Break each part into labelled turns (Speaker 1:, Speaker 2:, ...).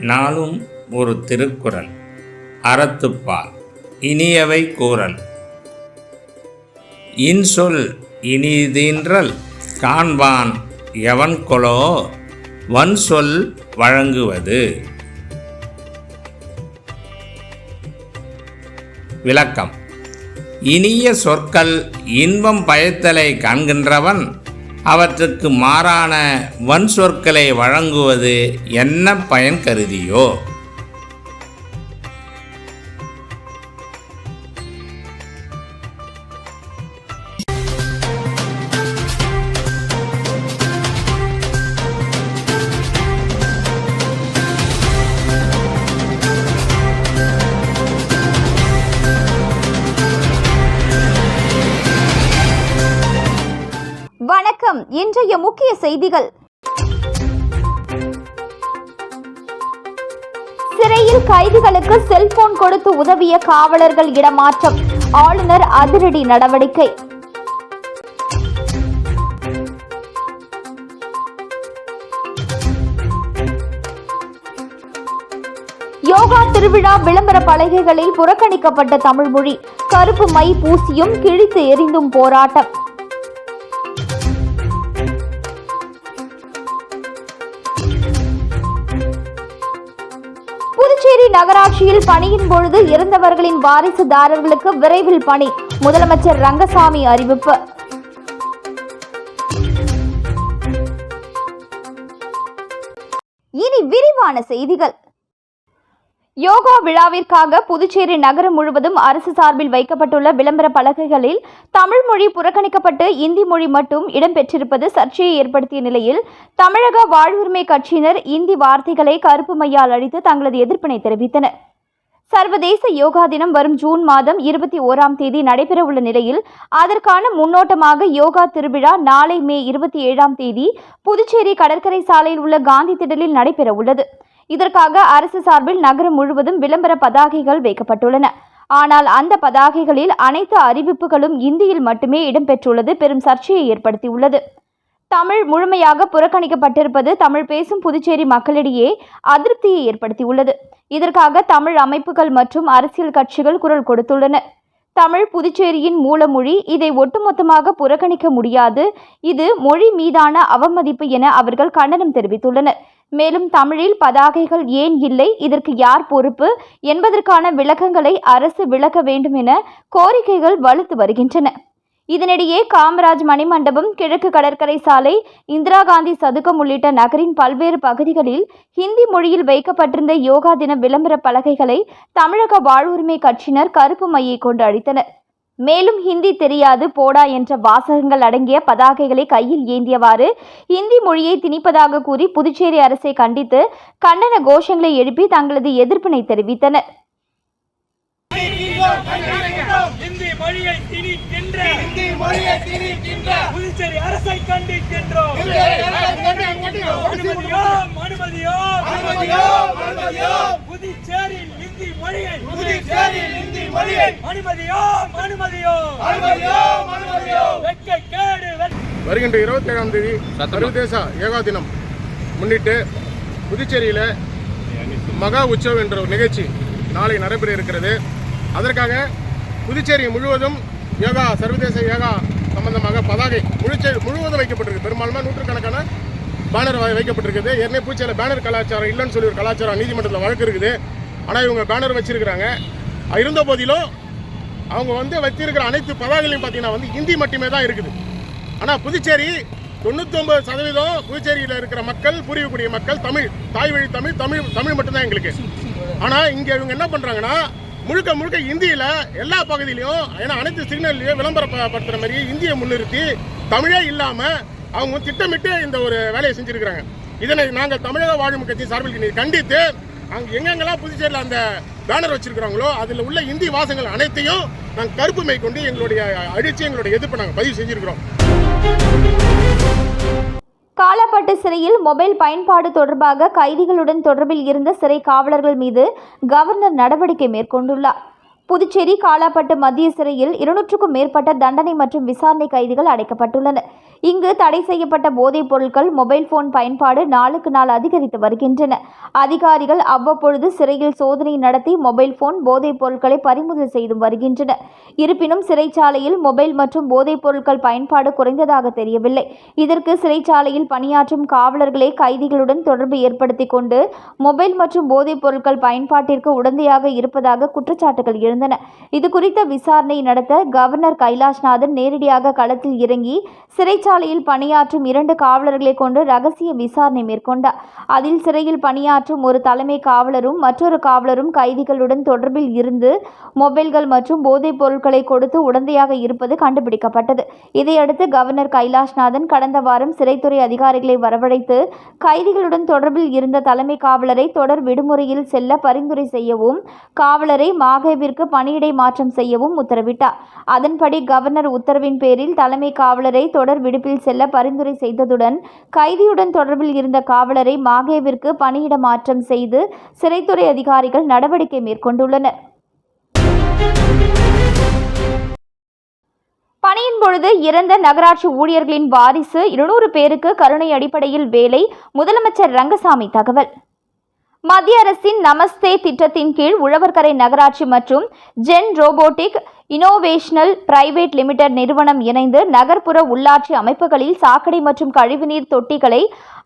Speaker 1: நாளும் ஒரு திருக்குறள். அறத்துப்பால். இனியவை கூறல். இன்சொல் இனிதீன்றல் காண்பான் எவன்கொலோ வன்சொல் வழங்குவது. விளக்கம். இனிய சொற்கள் இன்பம் பயத்தலை காண்கின்றவன் அவற்றுக்கு மாறான வன் சொற்களை வழங்குவது என்ன பயன் கருதியோ.
Speaker 2: வணக்கம். இன்றைய முக்கிய செய்திகள். சிறையில் கைதிகளுக்கு செல்போன் கொடுத்து உதவிய காவலர்கள் இடமாற்றம். ஆளுநர் அதிரடி நடவடிக்கை. யோகா திருவிழா விளம்பர பலகைகளில் புறக்கணிக்கப்பட்ட தமிழ் மொழி. கருப்பு மை பூசியும் கிழித்து எறிந்தும் போராட்டம். புதுச்சேரி நகராட்சியில் பணியின் பொழுது இறந்தவர்களின் வாரிசுதாரர்களுக்கு விரைவில் பணி. முதலமைச்சர் ரங்கசாமி அறிவிப்பு. இனி விரிவான செய்திகள். யோகா விழாவிற்காக புதுச்சேரி நகரம் முழுவதும் அரசு சார்பில் வைக்கப்பட்டுள்ள விளம்பர பலகைகளில் தமிழ் மொழி புறக்கணிக்கப்பட்டு இந்தி மொழி மட்டும் இடம்பெற்றிருப்பது சர்ச்சையை ஏற்படுத்திய நிலையில் தமிழக வாழ்வுரிமை கட்சியினர் இந்தி வார்த்தைகளை கருப்பு மையால் அழித்து தங்களது எதிர்ப்பினை தெரிவித்தனர். சர்வதேச யோகா தினம் வரும் ஜூன் மாதம் 21ஆம் தேதி நடைபெறவுள்ள நிலையில் அதற்கான முன்னோட்டமாக யோகா திருவிழா நாளை மே 27ஆம் தேதி புதுச்சேரி கடற்கரை சாலையில் உள்ள காந்தி திடலில் நடைபெறவுள்ளது. இதற்காக அரசு சார்பில் நகரம் முழுவதும் விளம்பர பதாகைகள் வைக்கப்பட்டுள்ளன. ஆனால் அந்த பதாகைகளில் அனைத்து அறிவிப்புகளும் இந்தியில் மட்டுமே இடம்பெற்றுள்ளது பெரும் சர்ச்சையை ஏற்படுத்தியுள்ளது. தமிழ் முழுமையாக புறக்கணிக்கப்பட்டிருப்பது தமிழ் பேசும் புதுச்சேரி மக்களிடையே அதிருப்தியை ஏற்படுத்தியுள்ளது. இதற்காக தமிழ் அமைப்புகள் மற்றும் அரசியல் கட்சிகள் குரல் கொடுத்துள்ளன. தமிழ் புதுச்சேரியின் மூலமொழி, இதை ஒட்டுமொத்தமாக புறக்கணிக்க முடியாது, இது மொழி மீதான அவமதிப்பு என அவர்கள் கண்டனம் தெரிவித்துள்ளனர். மேலும் தமிழில் பதாகைகள் ஏன் இல்லை, இதற்கு யார் பொறுப்பு என்பதற்கான விளக்கங்களை அரசு விளக்க வேண்டும் என கோரிக்கைகள் வலுத்து வருகின்றன. இதனிடையே காமராஜ் மணிமண்டபம், கிழக்கு கடற்கரை சாலை, இந்திரா காந்தி சதுக்கம் உள்ளிட்ட நகரின் பல்வேறு பகுதிகளில் ஹிந்தி மொழியில் வைக்கப்பட்டிருந்த யோகா தின விளம்பர பலகைகளை தமிழக வாழ்வுரிமை கட்சியினர் கருப்பு மையை கொண்டு அழித்தனர். மேலும் ஹிந்தி தெரியாது போடா என்ற வாசகங்கள் அடங்கிய பதாகைகளை கையில் ஏந்தியவாறு ஹிந்தி மொழியை திணிப்பதாக கூறி புதுச்சேரி அரசை கண்டித்து கண்டன கோஷங்களை எழுப்பி தங்களது எதிர்ப்பினை தெரிவித்தனர்.
Speaker 3: இந்தி மொழியை திணிக்கின்ற புதுச்சேரி அரசை கண்டிக்கின்றோம். புதுச்சேரியில் இந்தி மொழியை
Speaker 4: வருகின்ற 27ஆம் தேதி சர்வதேச யோகா தினம் முன்னிட்டு புதுச்சேரியில மகா உற்சவ் என்ற ஒரு நிகழ்ச்சி நாளை நடைபெற இருக்கிறது. அதற்காக புதுச்சேரி முழுவதும் யோகா சர்வதேச யோகா சம்பந்தமாக பதாகை முழுவதும் வைக்கப்பட்டிருக்கு. பெரும்பாலுமே நூற்றுக்கணக்கான பேனர் வைக்கப்பட்டிருக்குது. ஏற்கனவே புதுச்சேரியில் பேனர் கலாச்சாரம் இல்லைன்னு சொல்லி ஒரு கலாச்சாரம் நீதிமன்றத்தில் வழக்கு இருக்குது. ஆனால் இவங்க பேனர் வச்சிருக்கிறாங்க. இருந்த போதிலும் அவங்க வச்சிருக்கிற அனைத்து பதாகைகளையும் பார்த்தீங்கன்னா ஹிந்தி மட்டுமே தான் இருக்குது. ஆனால் புதுச்சேரி 99% புதுச்சேரியில் இருக்கிற மக்கள், புரியக்கூடிய மக்கள் தமிழ், தாய் வழி தமிழ் மட்டும்தான் எங்களுக்கு. ஆனால் இங்கே இவங்க என்ன பண்ணுறாங்கன்னா முழுக்க இந்தியில எல்லா பகுதியிலையும், ஏன்னா அனைத்து சிக்னல்லையும் விளம்பரப்படுத்துற மாதிரி இந்தியை முன்னிறுத்தி தமிழே இல்லாம அவங்க திட்டமிட்டு இந்த ஒரு வேலையை செஞ்சிருக்கிறாங்க. இதனை நாங்கள் தமிழக வாழ்வுரிமை கட்சி சார்பில் கண்டித்து அங்க எங்கெங்கெல்லாம் புதுச்சேரியில் அந்த பேனர் வச்சிருக்கிறாங்களோ அதில் உள்ள இந்தி வாசகங்கள் அனைத்தையும் நாங்கள் கருப்பு மை கொண்டு எங்களுடைய அழிச்சு எங்களுடைய எதிர்ப்பு நாங்கள் பதிவு செஞ்சிருக்கிறோம்.
Speaker 2: காலாப்பட்டு சிறையில் மொபைல் பயன்பாடு தொடர்பாக கைதிகளுடன் தொடர்பில் இருந்த சிறை காவலர்கள் மீது கவர்னர் நடவடிக்கை மேற்கொண்டுள்ளார். புதுச்சேரி காலாப்பட்டு மத்திய சிறையில் 200க்கும் மேற்பட்ட தண்டனை மற்றும் விசாரணை கைதிகள் அடைக்கப்பட்டுள்ளனர். இங்கு தடை செய்யப்பட்ட போதைப் பொருட்கள், மொபைல் போன் பயன்பாடு நாளுக்கு நாள் அதிகரித்து வருகின்றன. அதிகாரிகள் அவ்வப்பொழுது சிறையில் சோதனை நடத்தி மொபைல் போன், போதைப் பொருட்களை பறிமுதல் செய்து வருகின்றனர். இருப்பினும் சிறைச்சாலையில் மொபைல் மற்றும் போதைப் பொருட்கள் பயன்பாடு குறைந்ததாக தெரியவில்லை. இதற்கு சிறைச்சாலையில் பணியாற்றும் காவலர்களே கைதிகளுடன் தொடர்பு ஏற்படுத்திக் கொண்டு மொபைல் மற்றும் போதைப் பொருட்கள் பயன்பாட்டிற்கு உடந்தையாக இருப்பதாக குற்றச்சாட்டுகள் எழுந்தன. இதுகுறித்த விசாரணை நடத்த கவர்னர் கைலாஷ்நாதன் நேரடியாக களத்தில் இறங்கி சிறைச்சாலையில் பணியாற்றும் 2 காவலர்களை கொண்டு ரகசிய விசாரணை மேற்கொண்டார். அதில் சிறையில் பணியாற்றும் ஒரு தலைமை காவலரும் மற்றொரு காவலரும் கைதிகளுடன் தொடர்பில் இருந்து மொபைல்கள் மற்றும் போதைப் பொருட்களை கொடுத்து உடந்தையாக இருப்பது கண்டுபிடிக்கப்பட்டது. இதையடுத்து கவர்னர் கைலாஷ்நாதன் கடந்த வாரம் சிறைத்துறை அதிகாரிகளை வரவழைத்து கைதிகளுடன் தொடர்பில் இருந்த தலைமை காவலரை தொடர் விடுமுறையில் செல்ல பரிந்துரை செய்யவும், காவலரை மாகேவிற்கு பணியிடை மாற்றம் செய்யவும் உத்தரவிட்டார். அதன்படி கவர்னர் உத்தரவின் பேரில் தலைமை காவலரை தொடர் விடுப்பில் செல்ல பரிந்துரை செய்ததுடன் கைதியுடன் தொடர்பில் இருந்த காவலரை மாகேவிற்கு பணியிட மாற்றம் செய்து சிறைத்துறை அதிகாரிகள் நடவடிக்கை மேற்கொண்டுள்ளனர். பணியின் பொழுது இறந்த நகராட்சி ஊழியர்களின் வாரிசு 200 பேருக்கு கருணை அடிப்படையில் வேலை. முதலமைச்சர் ரங்கசாமி தகவல். மத்திய அரசின் நமஸ்தே திட்டத்தின் கீழ் உழவர்கரை நகராட்சி மற்றும் ஜென் ரோபோட்டிக் இனோவேஷனல் பிரைவேட் லிமிடெட் நிறுவனம் இணைந்து நகர்ப்புற உள்ளாட்சி அமைப்புகளில் சாக்கடை மற்றும் கழிவுநீர் தொட்டிகளை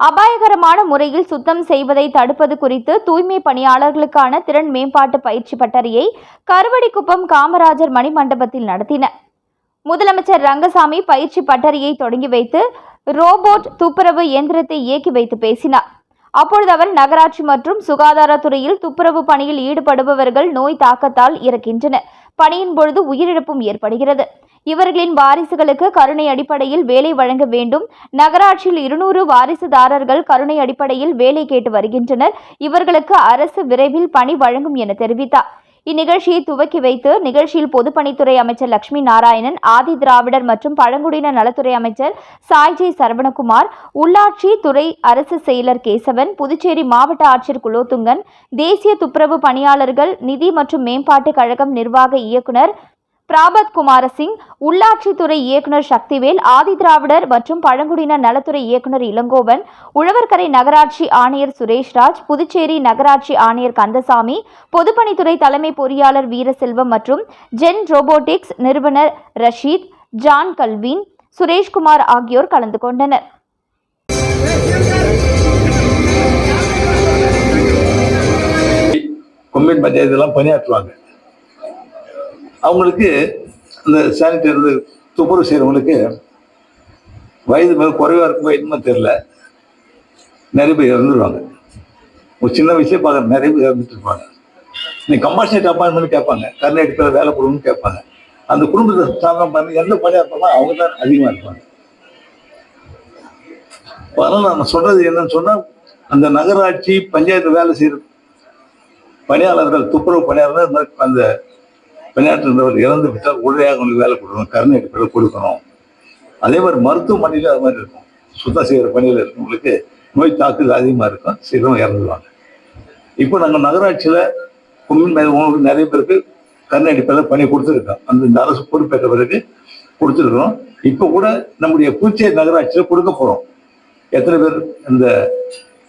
Speaker 2: அபாயகரமான முறையில் சுத்தம் செய்வதை தடுப்பது குறித்து தூய்மை பணியாளர்களுக்கான திறன் மேம்பாட்டு பயிற்சி பட்டறையை கருவடிக்குப்பம் காமராஜர் மணிமண்டபத்தில் நடத்தினர். முதலமைச்சர் ரங்கசாமி பயிற்சி பட்டறையை தொடங்கி வைத்து ரோபோட் துப்புரவு இயந்திரத்தை இயக்கி வைத்து பேசினார். அப்பொழுது அவர் நகராட்சி மற்றும் சுகாதாரத்துறையில் துப்புரவு பணியில் ஈடுபடுபவர்கள் நோய் தாக்கத்தால் இறக்கின்றனர். பணியின் பொழுது உயிரிழப்பும் ஏற்படுகிறது. இவர்களின் வாரிசுகளுக்கு கருணை அடிப்படையில் வேலை வழங்க வேண்டும். நகராட்சியில் 200 வாரிசுதாரர்கள் கருணை அடிப்படையில் வேலை கேட்டு வருகின்றனர். இவர்களுக்கு அரசு விரைவில் பணி வழங்கும் என தெரிவித்தார். இந்நிகழ்ச்சியை துவக்கி வைத்து நிகழ்ச்சியில் பொதுப்பணித்துறை அமைச்சர் லட்சுமி நாராயணன், ஆதி திராவிடர் மற்றும் பழங்குடியினர் நலத்துறை அமைச்சர் சாய்ஜே சரவணகுமார், உள்ளாட்சி துறை அரசு செயலர் கேசவன், புதுச்சேரி மாவட்ட ஆட்சியர் குலோத்துங்கன், தேசிய துப்புரவு பணியாளர்கள் நிதி மற்றும் மேம்பாட்டு கழகம் நிர்வாக இயக்குனர் பிராபத் குமாரசிங், உள்ளாட்சித்துறை இயக்குனர் சக்திவேல், ஆதி திராவிடர் மற்றும் பழங்குடியினர் நலத்துறை இயக்குனர் இளங்கோவன், உழவர்கரை நகராட்சி ஆணையர் சுரேஷ்ராஜ், புதுச்சேரி நகராட்சி ஆணையர் கந்தசாமி, பொதுப்பணித்துறை தலைமை பொறியாளர் வீரசெல்வம் மற்றும் ஜென் ரோபோட்டிக்ஸ் நிறுவனர் ரஷீத், ஜான் கல்வின், சுரேஷ்குமார் ஆகியோர் கலந்து கொண்டனர்.
Speaker 5: கொம்யூன் பஞ்சாயத்துலாம் பணியாற்றுவாங்க. அவங்களுக்கு அந்த சானிடரி துப்புரவு செய்கிறவங்களுக்கு வயது மேலே குறைவாக இருக்கும்போது இன்னும் தெரில, நிறைய பேர் இறந்துருவாங்க. ஒரு சின்ன விஷயம் பார்க்குற நிறைய பேர் இறந்துட்டு இருப்பாங்க. நீங்கள் கம்பாஷனேட் அப்பாயின்மெண்ட் கேட்பாங்க, கருணை அடிப்படையில் வேலை கொடுன்னு கேட்பாங்க. அந்த குடும்பத்தை சாதனம் பண்ணி எந்த பணியாக இருப்பாங்க அவங்க தான் அதிகமாக இருப்பாங்க. அதனால் நான் சொல்கிறது என்னன்னு சொன்னால், அந்த நகராட்சி பஞ்சாயத்து வேலை செய்கிற பணியாளர்கள், துப்புரவு பணியாளர்கள் அந்த பணியாற்றுறவர் இறந்து விட்டால் உடனடியாக அவங்களுக்கு வேலை கொடுக்கணும், கருணை அடிப்படையில் கொடுக்கணும். அதே மாதிரி மருத்துவமனையில் அது மாதிரி இருக்கும். சுத்தம் செய்கிற பணியில் இருக்கவங்களுக்கு நோய் தாக்குதல் அதிகமாக இருக்கும், சீக்கிரம் இறந்துடுவாங்க. இப்போ நாங்கள் நகராட்சியில் உங்களுக்கு நிறைய பேருக்கு கருணை அடிப்படையில் பணி கொடுத்துருக்கோம். இந்த அரசு பொறுப்பேற்ற பிறகு கொடுத்துருக்கோம். இப்போ கூட நம்முடைய புதுச்சேரி நகராட்சியில் கொடுக்க போகிறோம். எத்தனை பேர் இந்த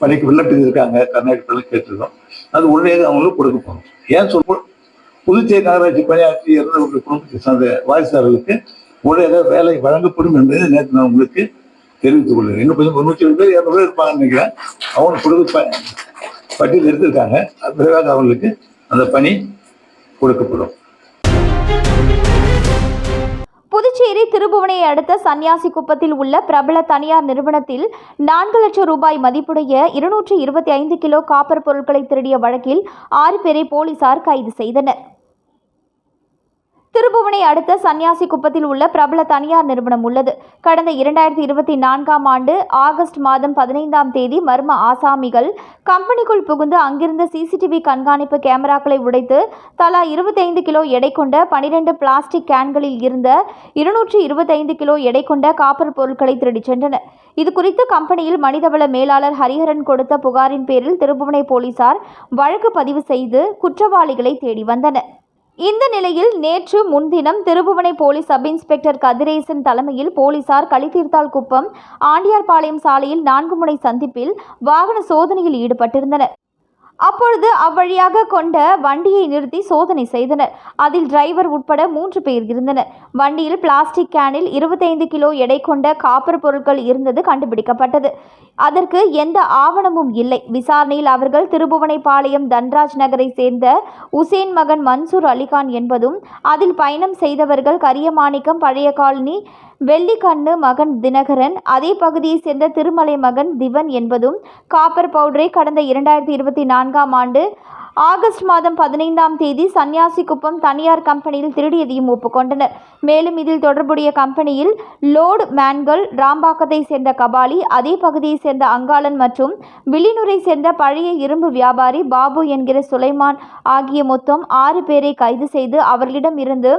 Speaker 5: பணிக்கு விண்ணப்பித்து இருக்காங்க கருணை அடிப்படையில் கேட்டிருக்கோம். அது உடனடியாக அவங்களுக்கு கொடுக்க போகிறோம். ஏன் சொல்ல, புதுச்சேரி நகராட்சி பணியாற்றி இறந்தவர்கள் குடும்பத்தை சார்ந்த வாரிசுதாரர்களுக்கு உடனடியாக வேலை வழங்கப்படும் என்பதை நேற்று நான் உங்களுக்கு தெரிவித்துக் கொள்கிறேன். இன்னும் கொஞ்சம் 170 பேர் 200 பேர் இருப்பாங்கன்னு நினைக்கிறேன். அவங்க கொடுக்க பட்டியல் எடுத்திருக்காங்க. அது விரைவாக அவங்களுக்கு அந்த பணி கொடுக்கப்படும்.
Speaker 2: புதுச்சேரி திருபுவனையை அடுத்த சன்னியாசிக்குப்பத்தில் உள்ள பிரபல தனியார் நிறுவனத்தில் 4 லட்சம் ரூபாய் மதிப்புடைய 225 கிலோ காப்பர் பொருட்களை திருடிய வழக்கில் 6 பேரை போலீசார் கைது செய்தனர். திருபுவனை அடுத்த சன்னியாசிக்குப்பத்தில் உள்ள பிரபல தனியார் நிறுவனம் உள்ளது. கடந்த 2024ஆம் ஆண்டு ஆகஸ்ட் மாதம் 15ஆம் தேதி மர்ம ஆசாமிகள் கம்பெனிக்குள் புகுந்து அங்கிருந்த சிசிடிவி கண்காணிப்பு கேமராக்களை உடைத்து தலா 25 கிலோ எடை கொண்ட 12 பிளாஸ்டிக் கேன்களில் இருந்த 225 கிலோ எடை கொண்ட காப்பர் பொருட்களை திருடிச் சென்றனர். இதுகுறித்து கம்பெனியில் மனிதவள மேலாளர் ஹரிஹரன் கொடுத்த புகாரின் பேரில் திருபுவனை போலீசார் வழக்கு பதிவு செய்து குற்றவாளிகளை தேடி வந்தனர். இந்த நிலையில் நேற்று முன்தினம் Thirubuvanai police sub inspector Kathiresan தலைமையில் போலீசார் களித்தீர்த்தால் குப்பம் ஆண்டியார்பாளையம் சாலையில் 4 முனை சந்திப்பில் வாகன சோதனையில் ஈடுபட்டிருந்தனர். அப்பொழுது அவ்வழியாக கொண்ட வண்டியை நிறுத்தி சோதனை செய்தனர். அதில் டிரைவர் உட்பட 3 பேர் இருந்தனர். வண்டியில் பிளாஸ்டிக் கேனில் 25 கிலோ எடை கொண்ட காப்பர் பொருட்கள் இருந்தது கண்டுபிடிக்கப்பட்டது. அதற்கு எந்த ஆவணமும் இல்லை. விசாரணையில் அவர்கள் திருபுவனைப்பாளையம் தன்ராஜ் நகரை சேர்ந்த உசேன் மகன் மன்சூர் அலிகான் என்பதும், அதில் பயணம் செய்தவர்கள் கரியமாணிக்கம் பழைய காலனி வெள்ளிக்கண்ணு மகன் தினகரன், அதே பகுதியை சேர்ந்த திருமலை மகன் திவன் என்பதும், காப்பர் பவுடரை கடந்த 2024ஆம் ஆண்டு ஆகஸ்ட் மாதம் 15ஆம் தேதி சன்னியாசிக்குப்பம் தனியார் கம்பெனியில் திருடியதையும் ஒப்புக்கொண்டனர். மேலும் இதில் தொடர்புடைய கம்பெனியில் லோடு மேன்கள் ராம்பாக்கத்தை சேர்ந்த கபாலி, அதே பகுதியை சேர்ந்த அங்காளன் மற்றும் வில்லியனூரை சேர்ந்த பழைய இரும்பு வியாபாரி பாபு என்கிற சுலைமான் ஆகிய மொத்தம் 6 பேரை கைது செய்து அவர்களிடம் இருந்து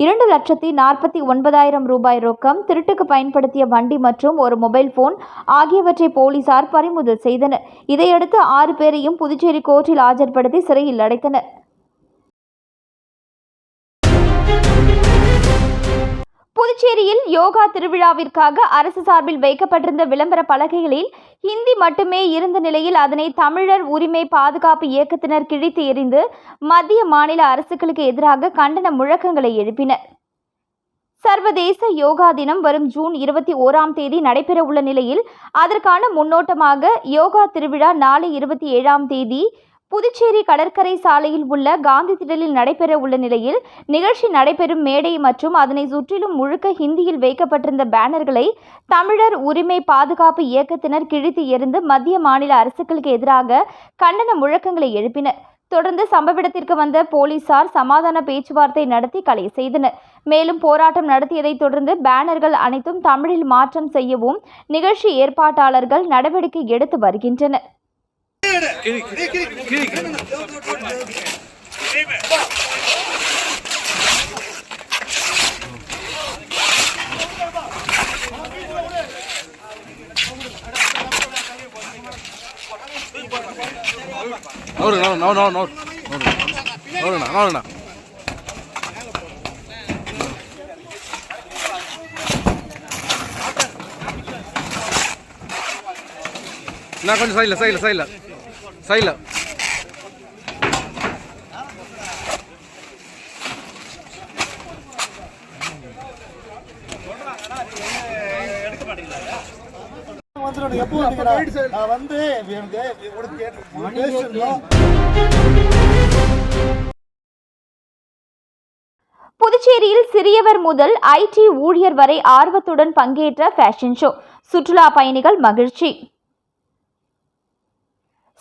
Speaker 2: 2,49,000 ரூபாய் ரொக்கம், திருட்டுக்கு பயன்படுத்திய வண்டி மற்றும் ஒரு மொபைல் போன் ஆகியவற்றை போலீசார் பறிமுதல் செய்தனர். இதையடுத்து 6 பேரையும் புதுச்சேரி கோர்ட்டில் ஆஜர்படுத்தி சிறையில் அடைத்தனர். புதுச்சேரியில் யோகா திருவிழாவிற்காக அரசு சார்பில் வைக்கப்பட்டிருந்த விளம்பர பலகைகளில் ஹிந்தி மட்டுமே இருந்த நிலையில் அதனை தமிழர் உரிமை பாதுகாப்பு இயக்கத்தினர் கிழித்து எறிந்து மத்திய மாநில அரசுகளுக்கு எதிராக கண்டன முழக்கங்களை எழுப்பினர். சர்வதேச யோகா தினம் வரும் ஜூன் 21ஆம் தேதி நடைபெறவுள்ள நிலையில் அதற்கான முன்னோட்டமாக யோகா திருவிழா நாளை 27ஆம் தேதி புதுச்சேரி கடற்கரை சாலையில் உள்ள காந்தி திடலில் நடைபெற உள்ள நிலையில் நிகழ்ச்சி நடைபெறும் மேடை மற்றும் அதனை சுற்றிலும் முழுக்க ஹிந்தியில் வைக்கப்பட்டிருந்த பேனர்களை தமிழர் உரிமை பாதுகாப்பு இயக்கத்தினர் கிழித்து எறிந்து மத்திய மாநில அரசுகளுக்கு எதிராக கண்டன முழக்கங்களை எழுப்பினர். தொடர்ந்து சம்பவ இடத்திற்கு வந்த போலீசார் சமாதான பேச்சுவார்த்தை நடத்தி கலை செய்தனர். மேலும் போராட்டம் நடத்தியதை தொடர்ந்து பேனர்கள் அனைத்தும் தமிழில் மாற்றம் செய்யவும் நிகழ்ச்சி ஏற்பாட்டாளர்கள் நடவடிக்கை எடுத்து வருகின்றனர்.
Speaker 6: கொஞ்சம் சைடில்
Speaker 2: புதுச்சேரியில் சிறியவர் முதல் ஐடி ஊழியர் வரை ஆர்வத்துடன் பங்கேற்ற ஃபேஷன் ஷோ, சுற்றுலா பயணிகள் மகிழ்ச்சி.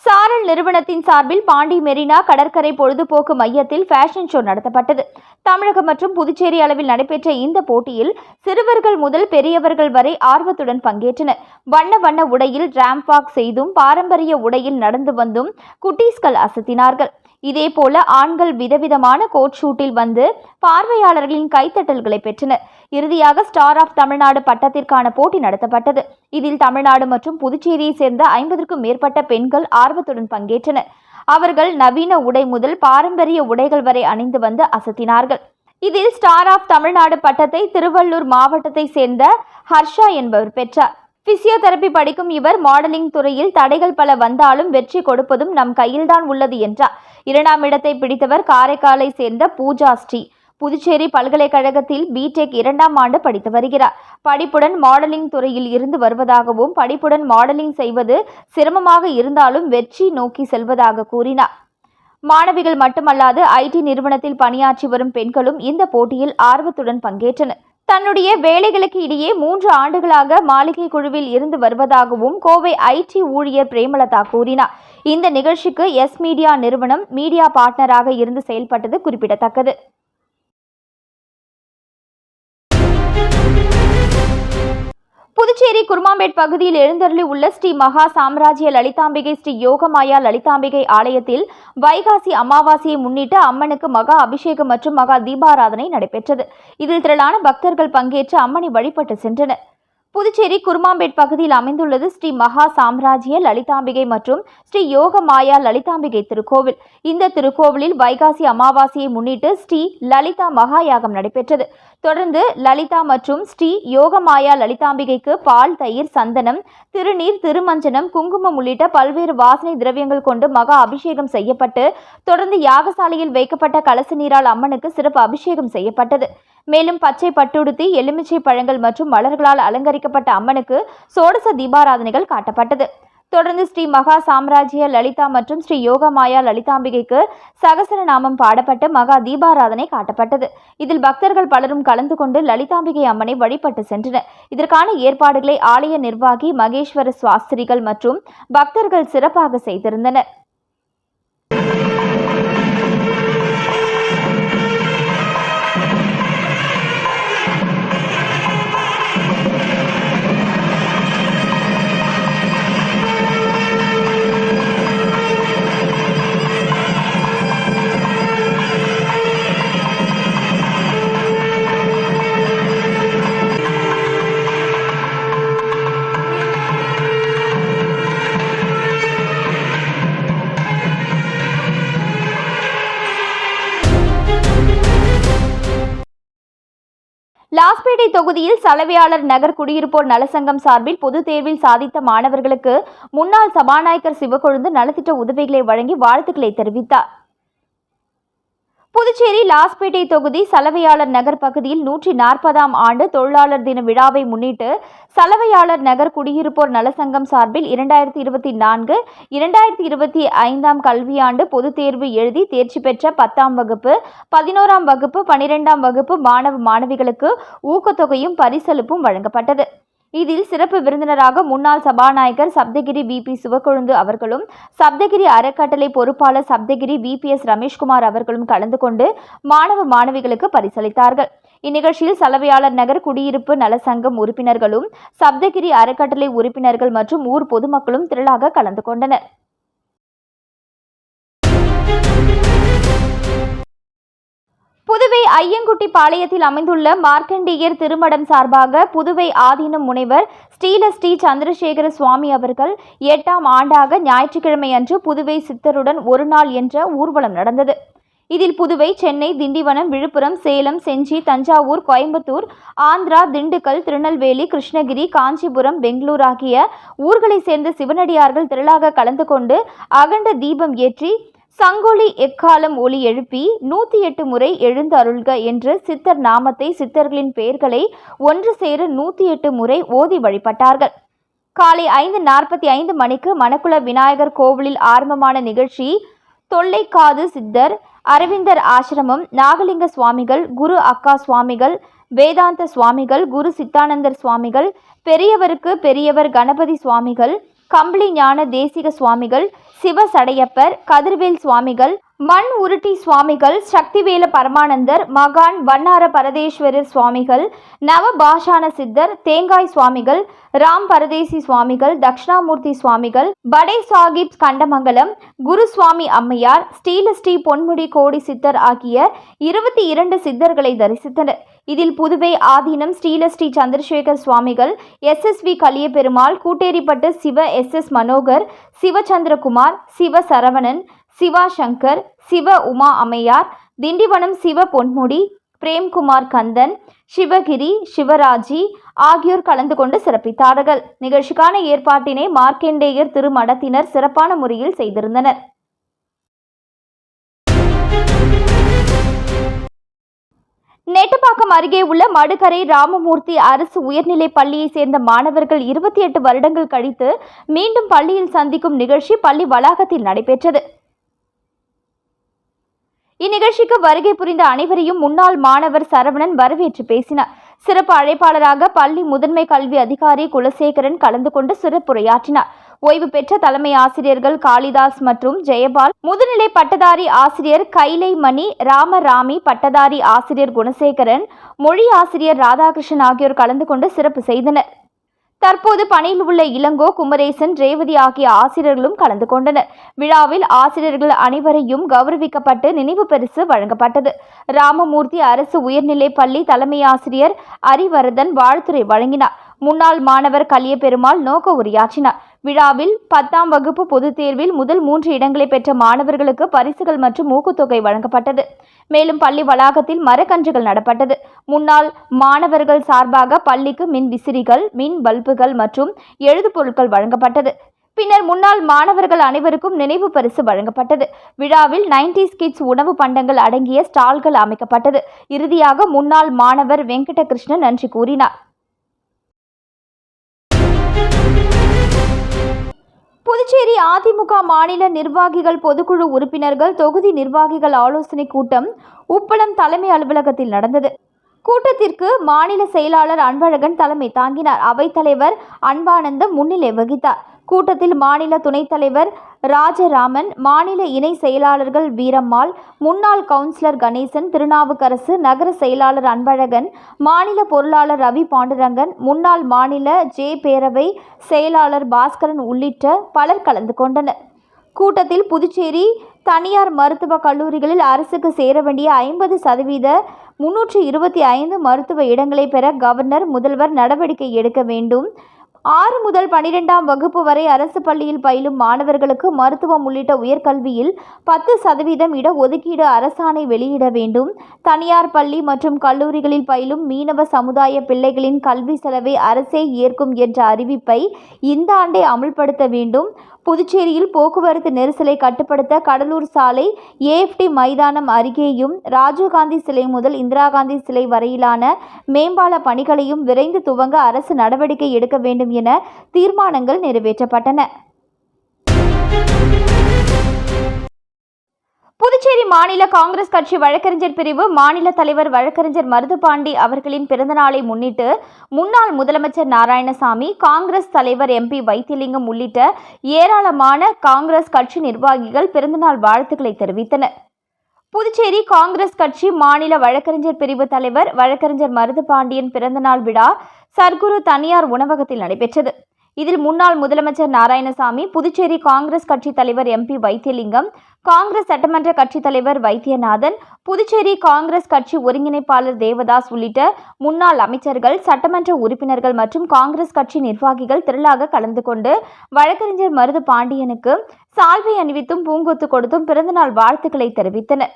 Speaker 2: சாரல் நிறுவனத்தின் சார்பில் பாண்டி மெரினா கடற்கரை பொழுதுபோக்கு மையத்தில் ஃபேஷன் ஷோ நடத்தப்பட்டது. தமிழகம் மற்றும் புதுச்சேரி அளவில் நடைபெற்ற இந்த போட்டியில் சிறுவர்கள் முதல் பெரியவர்கள் வரை ஆர்வத்துடன் பங்கேற்றனர். வண்ண வண்ண உடையில் ரேம்ப் வாக் செய்தும் பாரம்பரிய உடையில் நடந்து வந்தும் குட்டீஸ்கள் அசத்தினார்கள். இதேபோல ஆண்கள் விதவிதமான கோட் ஷூட்டில் வந்து பார்வையாளர்களின் கைத்தட்டல்களை பெற்றனர். இறுதியாக ஸ்டார் ஆஃப் தமிழ்நாடு பட்டத்திற்கான போட்டி நடத்தப்பட்டது. இதில் தமிழ்நாடு மற்றும் புதுச்சேரியை சேர்ந்த 50க்கும் மேற்பட்ட பெண்கள் ஆர்வத்துடன் பங்கேற்றனர். அவர்கள் நவீன உடை முதல் பாரம்பரிய உடைகள் வரை அணிந்து வந்து அசத்தினார்கள். இதில் ஸ்டார் ஆஃப் தமிழ்நாடு பட்டத்தை திருவள்ளூர் மாவட்டத்தை சேர்ந்த ஹர்ஷா என்பவர் பெற்றார். பிசியோதெரபி படிக்கும் இவர் மாடலிங் துறையில் தடைகள் பல வந்தாலும் வெற்றி கொடுப்பதும் நம் கையில்தான் உள்ளது என்றார். 2ஆம் இடத்தை பிடித்தவர் காரைக்காலை சேர்ந்த பூஜா ஸ்ரீ. புதுச்சேரி பல்கலைக்கழகத்தில் பிடெக் 2ஆம் ஆண்டு படித்து வருகிறார். படிப்புடன் மாடலிங் துறையில் இருந்து வருவதாகவும் படிப்புடன் மாடலிங் செய்வது சிரமமாக இருந்தாலும் வெற்றி நோக்கி செல்வதாக கூறினார். மாணவிகள் மட்டுமல்லாது ஐடி நிறுவனத்தில் பணியாற்றி வரும் பெண்களும் இந்த போட்டியில் ஆர்வத்துடன் பங்கேற்றனர். தன்னுடைய வேலைகளுக்கு இடையே 3 ஆண்டுகளாக மாளிகை குழுவில் இருந்து வருவதாகவும் கோவை ஐடி ஊழியர் பிரேமலதா கூறினார். இந்த நிகழ்ச்சிக்கு எஸ் மீடியா நிறுவனம் மீடியா பார்ட்னராக இருந்து செயல்பட்டது குறிப்பிடத்தக்கது. புதுச்சேரி குருமாம்பேட் பகுதியில் எழுந்தருளி உள்ள ஸ்ரீ மகா சாம்ராஜ்ய லலிதாம்பிகை ஸ்ரீ யோகமாயா லலிதாம்பிகை ஆலயத்தில் வைகாசி அமாவாசையை முன்னிட்டு அம்மனுக்கு மகா அபிஷேகம் மற்றும் மகா தீபாராதனை நடைபெற்றது. இதில் திரளான பக்தர்கள் பங்கேற்று அம்மனை வழிபட்டு சென்றனர். புதுச்சேரி குருமாம்பேட் பகுதியில் அமைந்துள்ளது ஸ்ரீ மகா சாம்ராஜ்ய லலிதாம்பிகை மற்றும் ஸ்ரீ யோக மாயா லலிதாம்பிகை திருக்கோவில். இந்த திருக்கோவிலில் வைகாசி அமாவாசையை முன்னிட்டு ஸ்ரீ லலிதா மகா யாகம் நடைபெற்றது. தொடர்ந்து லலிதா மற்றும் ஸ்ரீ யோக மாயா லலிதாம்பிகைக்கு பால், தயிர், சந்தனம், திருநீர், திருமஞ்சனம், குங்குமம் உள்ளிட்ட பல்வேறு வாசனை திரவியங்கள் கொண்டு மகா அபிஷேகம் செய்யப்பட்டு தொடர்ந்து யாகசாலையில் வைக்கப்பட்ட கலச நீரால் அம்மனுக்கு சிறப்பு அபிஷேகம் செய்யப்பட்டது. மேலும் பச்சை பட்டுடுத்தி, எலுமிச்சை பழங்கள் மற்றும் மலர்களால் அலங்கரிக்கப்பட்ட அம்மனுக்கு சோடச தீபாராதனைகள் காட்டப்பட்டது. தொடர்ந்து ஸ்ரீ மகா சாம்ராஜ்ய லலிதா மற்றும் ஸ்ரீ யோக மாயா லலிதாம்பிகைக்கு சகசரநாமம் பாடப்பட்டு மகா தீபாராதனை காட்டப்பட்டது. இதில் பக்தர்கள் பலரும் கலந்து கொண்டு லலிதாம்பிகை அம்மனை வழிபட்டு சென்றனர். இதற்கான ஏற்பாடுகளை ஆலய நிர்வாகி மகேஸ்வர சுவாஸ்திரிகள் மற்றும் பக்தர்கள் சிறப்பாக செய்திருந்தனர். லாஸ்பேட்டை தொகுதியில் சலவையாளர் நகர் குடியிருப்போர் நலசங்கம் சார்பில் பொதுத் தேர்வில் சாதித்த மாணவர்களுக்கு முன்னாள் சபாநாயகர் சிவக்கொழுந்து நலத்திட்ட உதவிகளை வழங்கி வாழ்த்துக்களை தெரிவித்தார். புதுச்சேரி லாஸ்பேட்டை தொகுதி சலவையாளர் நகர் பகுதியில் 140ஆம் ஆண்டு தொழிலாளர் தின விழாவை முன்னிட்டு சலவையாளர் நகர் குடியிருப்போர் நலசங்கம் சார்பில் 2024-2025 கல்வியாண்டு பொதுத் தேர்வு எழுதி தேர்ச்சி பெற்ற 10ஆம் வகுப்பு, 11ஆம் வகுப்பு, 12ஆம் வகுப்பு மாணவ மாணவிகளுக்கு ஊக்கத்தொகையும் பரிசளிப்பும் வழங்கப்பட்டது. இதில் சிறப்பு விருந்தினராக முன்னாள் சபாநாயகர் சப்தகிரி விபி சிவக்கொழுந்து அவர்களும், சப்தகிரி அறக்கட்டளை பொறுப்பாளர் சப்தகிரி விபிஎஸ் ரமேஷ்குமார் அவர்களும் கலந்து கொண்டு மாணவ மாணவிகளுக்கு பரிசளித்தார்கள். இந்நிகழ்ச்சியில் சலவையாளர் நகர் குடியிருப்பு நலசங்கம் உறுப்பினர்களும், சப்தகிரி அறக்கட்டளை உறுப்பினர்கள் மற்றும் ஊர் பொதுமக்களும் திரளாக கலந்து கொண்டனர். புதுவை ஐயங்குட்டி பாளையத்தில் அமைந்துள்ள மார்க்கண்டேயர் திருமடம் சார்பாக புதுவை ஆதீனம் முனைவர் ஸ்ரீ சந்திரசேகர சுவாமி அவர்கள் 8ஆம் ஆண்டாக ஞாயிற்றுக்கிழமை அன்று புதுவை சித்தருடன் ஒரு நாள் என்ற ஊர்வலம் நடந்தது. இதில் புதுவை, சென்னை, திண்டிவனம், விழுப்புரம், சேலம், செஞ்சி, தஞ்சாவூர், கோயம்புத்தூர், ஆந்திரா, திண்டுக்கல், திருநெல்வேலி, கிருஷ்ணகிரி, காஞ்சிபுரம், பெங்களூர் ஆகிய ஊர்களைச் சேர்ந்த சிவனடியார்கள் திரளாக கலந்து கொண்டு அகண்ட தீபம் ஏற்றி சங்கொலி எக்காலம் ஒலி எழுப்பி 108 முறை எழுந்து அருள்க என்று சித்தர் நாமத்தை, சித்தர்களின் பெயர்களை ஒன்று சேர 108 முறை ஓதி வழிபட்டார்கள். காலை 5:45 மணிக்கு மணக்குள விநாயகர் கோவிலில் ஆரம்பமான நிகழ்ச்சி தொல்லைக்காது சித்தர், அரவிந்தர் ஆசிரமம், நாகலிங்க சுவாமிகள், குரு அக்கா சுவாமிகள், வேதாந்த சுவாமிகள், குரு சித்தானந்தர் சுவாமிகள், பெரியவருக்கு பெரியவர் கணபதி சுவாமிகள், கம்பளி ஞான தேசிக சுவாமிகள், சிவசடையப்பர், கதிர்வேல் சுவாமிகள், மண் உருட்டி சுவாமிகள், சக்திவேல பரமானந்தர், மகான் வண்ணார பரதேஸ்வரர் சுவாமிகள், நவபாஷான சித்தர், தேங்காய் சுவாமிகள், ராம் பரதேசி சுவாமிகள், தட்சிணாமூர்த்தி சுவாமிகள், படை சாஹிப் கண்டமங்கலம், குருசுவாமி அம்மையார், ஸ்ரீ பொன்முடி கோடி சித்தர் ஆகிய 22 சித்தர்களை தரிசித்தனர். இதில் புதுவை ஆதீனம் ஸ்ரீ சந்திரசேகர் சுவாமிகள், SSV கலியபெருமாள், கூட்டேரிப்பட்டு சிவ SS மனோகர், சிவச்சந்திரகுமார், சிவ சரவணன், சிவா சங்கர், சிவ உமா அம்மையார், திண்டிவனம் சிவ பொன்முடி, பிரேம்குமார் கந்தன், சிவகிரி, சிவராஜி ஆகியோர் கலந்து கொண்டு சிறப்பித்தார்கள். நிகழ்ச்சிக்கான ஏற்பாட்டினை மார்க்கண்டேயர் திருமடத்தினர் சிறப்பான முறையில் செய்திருந்தனர். நெட்டப்பாக்கம் அருகே உள்ள மடுகரை ராமமூர்த்தி அரசு உயர்நிலைப் பள்ளியை சேர்ந்த மாணவர்கள் 28 வருடங்கள் கழித்து மீண்டும் பள்ளியில் சந்திக்கும் நிகழ்ச்சி பள்ளி வளாகத்தில் நடைபெற்றது. இந்நிகழ்ச்சிக்கு வருகை புரிந்த அனைவரையும் முன்னாள் மாணவர் சரவணன் வரவேற்று பேசினார். சிறப்பு அழைப்பாளராக பள்ளி முதன்மை கல்வி அதிகாரி குலசேகரன் கலந்து கொண்டு சிறப்புரையாற்றினார். ஓய்வு பெற்ற தலைமை ஆசிரியர்கள் காளிதாஸ் மற்றும் ஜெயபால், முதுநிலை பட்டதாரி ஆசிரியர் கைலைமணி, ராமராமி, பட்டதாரி ஆசிரியர் குணசேகரன், மொழி ஆசிரியர் ராதாகிருஷ்ணன் ஆகியோர் கலந்து கொண்டு சிறப்பு செய்தனர். தற்போது பணியில் உள்ள இளங்கோ, குமரேசன், ரேவதி ஆகிய ஆசிரியர்களும் கலந்து கொண்டனர். விழாவில் ஆசிரியர்கள் அனைவரையும் கௌரவிக்கப்பட்டு நினைவு பரிசு வழங்கப்பட்டது. ராமமூர்த்தி அரசு உயர்நிலைப் பள்ளி தலைமை ஆசிரியர் அரிவரதன் வாழ்த்துரை வழங்கினார். முன்னாள் மாணவர் கலியபெருமாள் நோக்க உரையாற்றினார். விழாவில் 10ஆம் வகுப்பு பொதுத் தேர்வில் முதல் 3 இடங்களை பெற்ற மாணவர்களுக்கு பரிசுகள் மற்றும் ஊக்கத்தொகை வழங்கப்பட்டது. மேலும் பள்ளி வளாகத்தில் மரக்கன்றுகள் நடப்பட்டது. முன்னாள் மாணவர்கள் சார்பாக பள்ளிக்கு மின் விசிறிகள், மின் பல்புகள் மற்றும் எழுது பொருட்கள் வழங்கப்பட்டது. பின்னர் முன்னாள் மாணவர்கள் அனைவருக்கும் நினைவு பரிசு வழங்கப்பட்டது. விழாவில் 90s கிட்ஸ் உணவு பண்டங்கள் அடங்கிய ஸ்டால்கள் அமைக்கப்பட்டது. இறுதியாக முன்னாள் மாணவர் வெங்கடகிருஷ்ணன் நன்றி கூறினார். புதுச்சேரி அதிமுக மாநில நிர்வாகிகள் பொதுக்குழு உறுப்பினர்கள் தொகுதி நிர்வாகிகள் ஆலோசனை கூட்டம் உப்பளம் தலைமை அலுவலகத்தில் நடந்தது. கூட்டத்திற்கு மாநில செயலாளர் அன்பழகன் தலைமை தாங்கினார். அவைத்தலைவர் அன்பானந்தம் முன்னிலை வகித்தார். கூட்டத்தில் மாநில துணைத் தலைவர் ராஜராமன், மாநில இணை செயலாளர்கள் வீரம்மாள், முன்னாள் கவுன்சிலர் கணேசன், திருநாவுக்கரசு, நகர செயலாளர் அன்பழகன், மாநில பொருளாளர் ரவி பாண்டுரங்கன், முன்னாள் மாநில பேரவை செயலாளர் பாஸ்கரன் உள்ளிட்ட பலர் கலந்து கொண்டனர். கூட்டத்தில் புதுச்சேரி தனியார் மருத்துவக் கல்லூரிகளில் அரசுக்கு சேர வேண்டிய 50% 325 மருத்துவ இடங்களை பெற கவர்னர், முதல்வர் நடவடிக்கை எடுக்க வேண்டும். 6 முதல் 12ஆம் வகுப்பு வரை அரசு பள்ளியில் பயிலும் மாணவர்களுக்கு மருத்துவம் உள்ளிட்ட உயர்கல்வியில் 10% இட ஒதுக்கீடு அரசாணை வெளியிட வேண்டும். தனியார் பள்ளி மற்றும் கல்லூரிகளில் பயிலும் மீனவ சமுதாய பிள்ளைகளின் கல்வி செலவை அரசே ஏற்கும் என்ற அறிவிப்பை இந்த ஆண்டே அமல்படுத்த வேண்டும். புதுச்சேரியில் போக்குவரத்து நெரிசலை கட்டுப்படுத்த கடலூர் சாலை AFT மைதானம் அருகேயும், ராஜீவ்காந்தி சிலை முதல் இந்திரா காந்தி சிலை வரையிலான மேம்பால பணிகளையும் விரைந்து துவங்க அரசு நடவடிக்கை எடுக்க வேண்டும் என தீர்மானங்கள் நிறைவேற்றப்பட்டன. புதுச்சேரி மாநில காங்கிரஸ் கட்சி வழக்கறிஞர் பிரிவு மாநில தலைவர் வழக்கறிஞர் மருதுபாண்டி அவர்களின் பிறந்தநாளை முன்னிட்டு முன்னாள் முதலமைச்சர் நாராயணசாமி, காங்கிரஸ் தலைவர் MP வைத்திலிங்கம் உள்ளிட்ட ஏராளமான காங்கிரஸ் கட்சி நிர்வாகிகள் பிறந்தநாள் வாழ்த்துக்களை தெரிவித்தனர். புதுச்சேரி காங்கிரஸ் கட்சி மாநில வழக்கறிஞர் பிரிவு தலைவர் வழக்கறிஞர் மருதுபாண்டியன் பிறந்தநாள் விழா சர்க்குரு தனியார் உணவகத்தில் நடைபெற்றது. இதில் முன்னாள் முதலமைச்சர் நாராயணசாமி, புதுச்சேரி காங்கிரஸ் கட்சி தலைவர் MP வைத்திலிங்கம், காங்கிரஸ் சட்டமன்ற கட்சி தலைவர் வைத்தியநாதன், புதுச்சேரி காங்கிரஸ் கட்சி ஒருங்கிணைப்பாளர் தேவதாஸ் உள்ளிட்ட முன்னாள் அமைச்சர்கள், சட்டமன்ற உறுப்பினர்கள் மற்றும் காங்கிரஸ் கட்சி நிர்வாகிகள் திரளாக கலந்து கொண்டு வழக்கறிஞர் மருது பாண்டியனுக்கு சால்வை அணிவித்தும் பூங்கொத்து கொடுத்தும் பிறந்தநாள் வாழ்த்துக்களை தெரிவித்தனர்.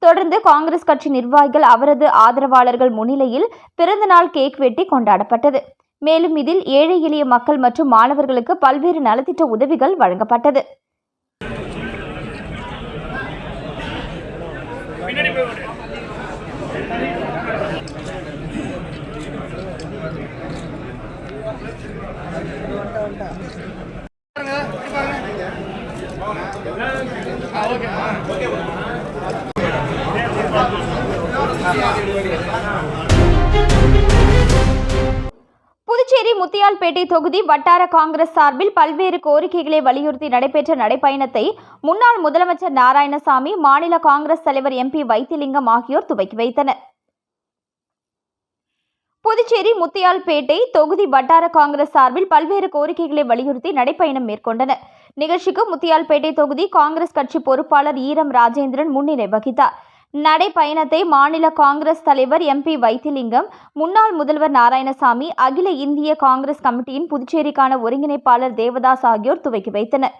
Speaker 2: தொடர்ந்து காங்கிரஸ் கட்சி நிர்வாகிகள் அவரது ஆதரவாளர்கள் முன்னிலையில் பிறந்தநாள் கேக் வெட்டி கொண்டாடப்பட்டது. மேலும் இதில் ஏழை எளிய மக்கள் மற்றும் மாணவர்களுக்கு பல்வேறு நலத்திட்ட உதவிகள் வழங்கப்பட்டது. புதுச்சேரி முத்தியால்பேட்டை தொகுதி வட்டார காங்கிரஸ் சார்பில் பல்வேறு கோரிக்கைகளை வலியுறுத்தி நடைபெற்ற நடைப்பயணத்தை முன்னாள் முதலமைச்சர் நாராயணசாமி, மாநில காங்கிரஸ் தலைவர் MP வைத்திலிங்கம் ஆகியோர் துவக்கி வைத்தனர். புதுச்சேரி முத்தியால்பேட்டை தொகுதி வட்டார காங்கிரஸ் சார்பில் பல்வேறு கோரிக்கைகளை வலியுறுத்தி நடைப்பயணம் மேற்கொண்டனர். நிகழ்ச்சிக்கு முத்தியால்பேட்டை தொகுதி காங்கிரஸ் கட்சி பொறுப்பாளர் ஈரம் ராஜேந்திரன் முன்னிலை வகித்தார். நடைப்பயணத்தை மாநில காங்கிரஸ் தலைவர் MP வைத்திலிங்கம், முன்னாள் முதல்வர் நாராயணசாமி, அகில இந்திய காங்கிரஸ் கமிட்டியின் புதுச்சேரிக்கான ஒருங்கிணைப்பாளர் தேவதாஸ் ஆகியோர் துவக்கி வைத்தனர்.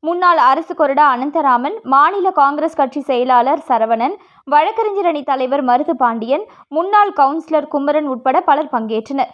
Speaker 2: முன்னாள் அரசு கொறடா அனந்தராமன், மாநில காங்கிரஸ் கட்சி செயலாளர் சரவணன், வழக்கறிஞர் அணி தலைவர் மருது பாண்டியன், முன்னாள் கவுன்சிலர் குமரன் உட்பட பலர் பங்கேற்றனர்.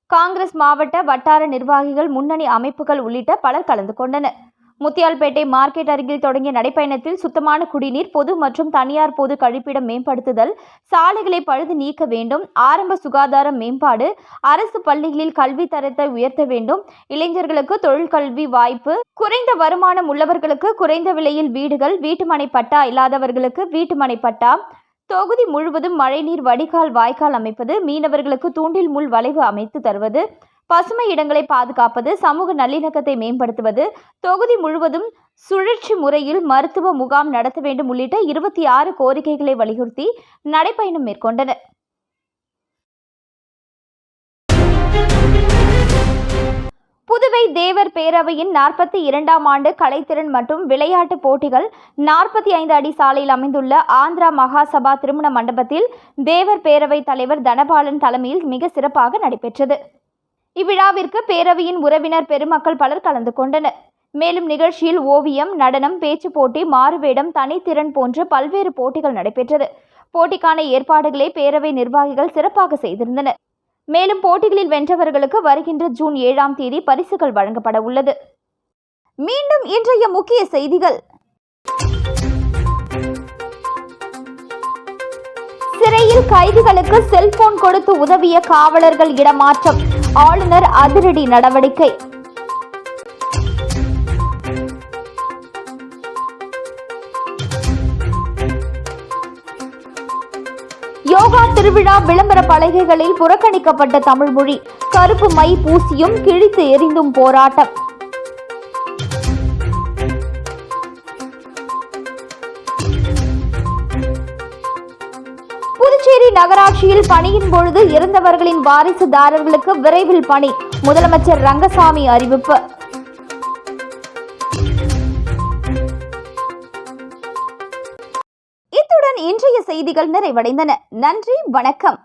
Speaker 2: காங்கிரஸ் மாவட்ட வட்டார நிர்வாகிகள், முன்னணி அமைப்புகள் உள்ளிட்ட பலர் கலந்து கொண்டனர். முத்தியால்பேட்டை மார்க்கெட் அருகில் தொடங்கிய நடைப்பயணத்தில் சுத்தமான குடிநீர், பொது மற்றும் தனியார் பொது கழிப்பிடம் மேம்படுத்துதல், சாலைகளை பழுது நீக்க வேண்டும், ஆரம்ப சுகாதார மேம்பாடு, அரசு பள்ளிகளில் கல்வி தரத்தை உயர்த்த வேண்டும், இளைஞர்களுக்கு தொழிற்கல்வி வாய்ப்பு, குறைந்த வருமானம் உள்ளவர்களுக்கு குறைந்த விலையில் வீடுகள், வீட்டுமனை பட்டா இல்லாதவர்களுக்கு வீட்டுமனை பட்டா, தொகுதி முழுவதும் மழைநீர் வடிகால் வாய்க்கால் அமைப்பது, மீனவர்களுக்கு தூண்டில் முள் வளைவு அமைத்து தருவது, பசுமை இடங்களை பாதுகாப்பது, சமூக நல்லிணக்கத்தை மேம்படுத்துவது, தொகுதி முழுவதும் சுழற்சி முறையில் மருத்துவ முகாம் நடத்த வேண்டும் உள்ளிட்ட 26 கோரிக்கைகளை வலியுறுத்தி நடைப்பயணம் மேற்கொண்டனர். புதுவை தேவர் பேரவையின் 42ஆம் ஆண்டு கலைத்திறன் மற்றும் விளையாட்டு போட்டிகள் 45 அடி சாலையில் அமைந்துள்ள ஆந்திரா மகாசபா திருமண மண்டபத்தில் தேவர் பேரவை தலைவர் தனபாலன் தலைமையில் மிக சிறப்பாக நடைபெற்றது. இவ்விழாவிற்கு பேரவையின் உறவினர் பெருமக்கள் பலர் கலந்து கொண்டனர். மேலும் நிகழ்ச்சியில் ஓவியம், நடனம், பேச்சு போட்டி, மாறுவேடம், தனித்திறன் போன்ற பல்வேறு போட்டிகள் நடைபெற்றது. போட்டிக்கான ஏற்பாடுகளை பேரவை நிர்வாகிகள் சிறப்பாக செய்திருந்தனர். மேலும் போட்டிகளில் வென்றவர்களுக்கு வருகின்ற ஜூன் 7ஆம் தேதி பரிசுகள் வழங்கப்பட உள்ளது. மீண்டும் இன்றைய முக்கிய செய்திகள். சிறையில் கைதிகளுக்கு செல்போன் கொடுத்து உதவிய காவலர்கள் இடமாற்றம், ஆளுநர் அதிரடி நடவடிக்கை. யோகா திருவிழா விளம்பர பலகைகளில் புறக்கணிக்கப்பட்ட தமிழ்மொழி, கருப்பு மை பூசியும் கிழித்து எறிந்தும் போராட்டம். புதுச்சேரி நகராட்சியில் பணியின் பொழுது இறந்தவர்களின் வாரிசுதாரர்களுக்கு விரைவில் பணி, முதலமைச்சர் ரங்கசாமி அறிவிப்பு. இத்துடன் இன்றைய செய்திகள் நிறைவடைந்தன. நன்றி, வணக்கம்.